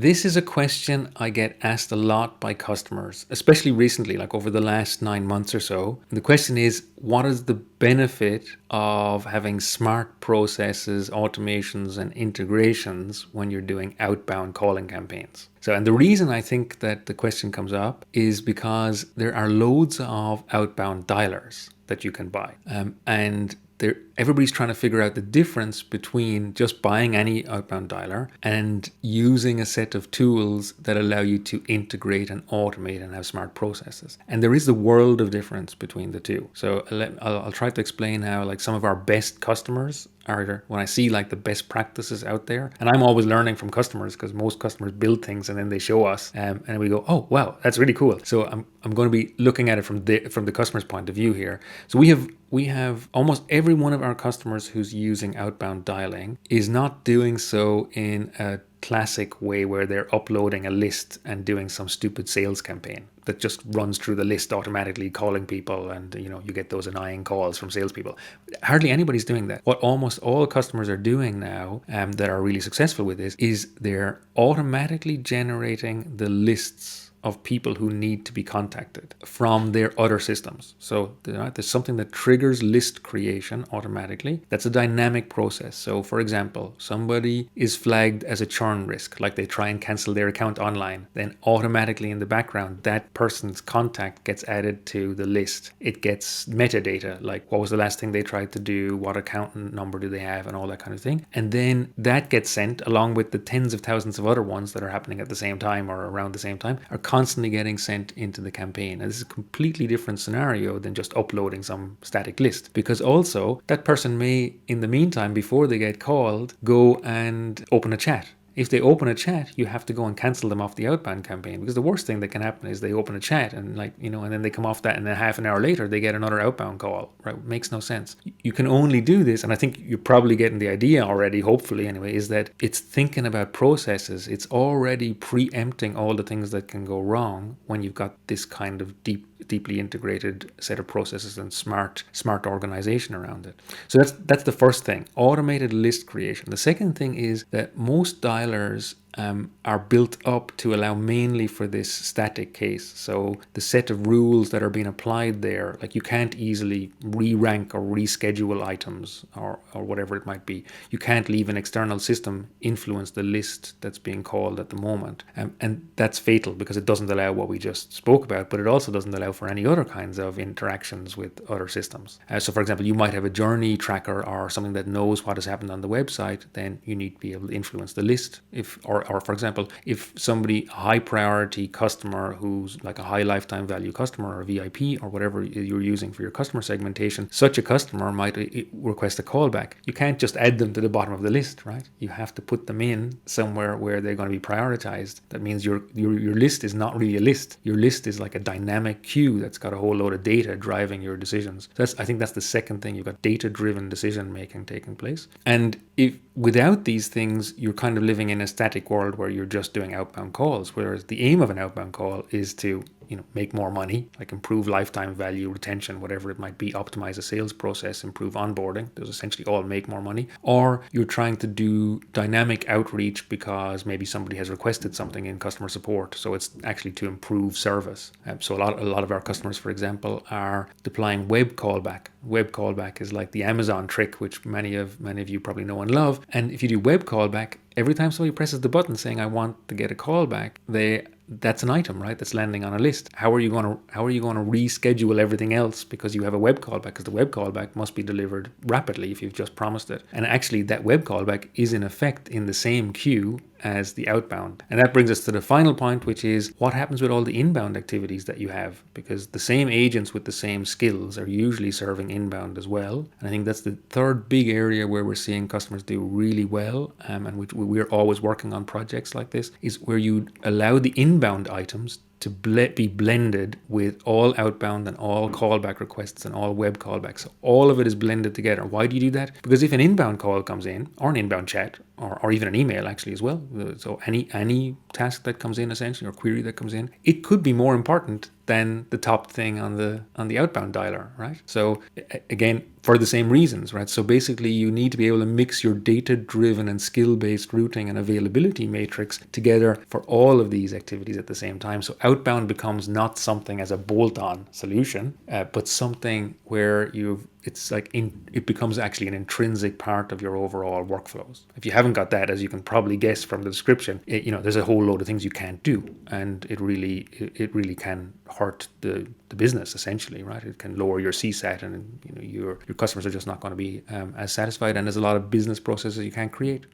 This is a question I get asked a lot by customers, especially recently, like over the last 9 months or so. And the question is, what is the benefit of having smart processes, automations, and integrations when you're doing outbound calling campaigns? So, and the reason I think that the question comes up is because there are loads of outbound dialers that you can buy. And everybody's trying to figure out the difference between just buying any outbound dialer and using a set of tools that allow you to integrate and automate and have smart processes. And there is a world of difference between the two. So I'll try to explain how like some of our best customers are, when I see like the best practices out there, and I'm always learning from customers because most customers build things and then they show us, and we go, oh wow, that's really cool. So I'm going to be looking at it from the customer's point of view here. So we have almost every one of our customers who's using outbound dialing is not doing so in a classic way where they're uploading a list and doing some stupid sales campaign that just runs through the list automatically, calling people, and you get those annoying calls from salespeople. Hardly anybody's doing that. What almost all customers are doing now, that are really successful with this, is they're automatically generating the lists of people who need to be contacted from their other systems. So there's something that triggers list creation automatically. That's a dynamic process. So for example, somebody is flagged as a churn risk, like they try and cancel their account online. Then automatically in the background, that person's contact gets added to the list. It gets metadata, like what was the last thing they tried to do, what account number do they have, and all that kind of thing. And then that gets sent along with the tens of thousands of other ones that are happening at the same time or around the same time, are constantly getting sent into the campaign. And this is a completely different scenario than just uploading some static list, because also that person may, in the meantime, before they get called, go and open a chat. If they open a chat, you have to go and cancel them off the outbound campaign, because the worst thing that can happen is they open a chat and and then they come off that, and then half an hour later they get another outbound call. Right? It makes no sense. You can only do this, and I think you're probably getting the idea already, hopefully anyway, is that it's thinking about processes. It's already preempting all the things that can go wrong when you've got this kind of deeply integrated set of processes and smart organization around it. So that's the first thing, automated list creation. The second thing is that most dialers are built up to allow mainly for this static case. So the set of rules that are being applied there, like you can't easily re-rank or reschedule items or whatever it might be. You can't leave an external system influence the list that's being called at the moment. And that's fatal because it doesn't allow what we just spoke about, but it also doesn't allow for any other kinds of interactions with other systems. So for example, you might have a journey tracker or something that knows what has happened on the website. Then you need to be able to influence the list. Or for example, if somebody, a high priority customer who's like a high lifetime value customer or VIP or whatever you're using for your customer segmentation, such a customer might request a callback. You can't just add them to the bottom of the list, right? You have to put them in somewhere where they're going to be prioritized. That means your list is not really a list. Your list is like a dynamic queue that's got a whole load of data driving your decisions. So I think that's the second thing. You've got data-driven decision making taking place. And if without these things, you're kind of living in a static world where you're just doing outbound calls, whereas the aim of an outbound call is to make more money, like improve lifetime value, retention, whatever it might be, optimize a sales process, improve onboarding. Those essentially all make more money. Or you're trying to do dynamic outreach because maybe somebody has requested something in customer support, so it's actually to improve service. So a lot of our customers, for example, are deploying web callback. Web callback is like the Amazon trick, which many of you probably know and love. And if you do web callback, every time somebody presses the button saying I want to get a call back, that's an item, right? That's landing on a list. How are you going to reschedule everything else because you have a web callback? Because the web callback must be delivered rapidly if you've just promised it. And actually, that web callback is in effect in the same queue as the outbound. And that brings us to the final point, which is what happens with all the inbound activities that you have, because the same agents with the same skills are usually serving inbound as well. And I think that's the third big area where we're seeing customers do really well, and which we're always working on projects like this, is where you allow the inbound items to be blended with all outbound and all callback requests and all web callbacks. So all of it is blended together. Why do you do that? Because if an inbound call comes in, or an inbound chat, or even an email actually as well, so any task that comes in, essentially, or query that comes in, it could be more important than the top thing on the outbound dialer, right? So again, for the same reasons, right? So basically, you need to be able to mix your data-driven and skill-based routing and availability matrix together for all of these activities at the same time. So outbound becomes not something as a bolt-on solution, but something where it becomes actually an intrinsic part of your overall workflows. If you haven't got that, as you can probably guess from the description, there's a whole load of things you can't do, and it really can hurt the business, essentially, right? It can lower your CSAT, and your customers are just not going to be as satisfied, and there's a lot of business processes you can't create.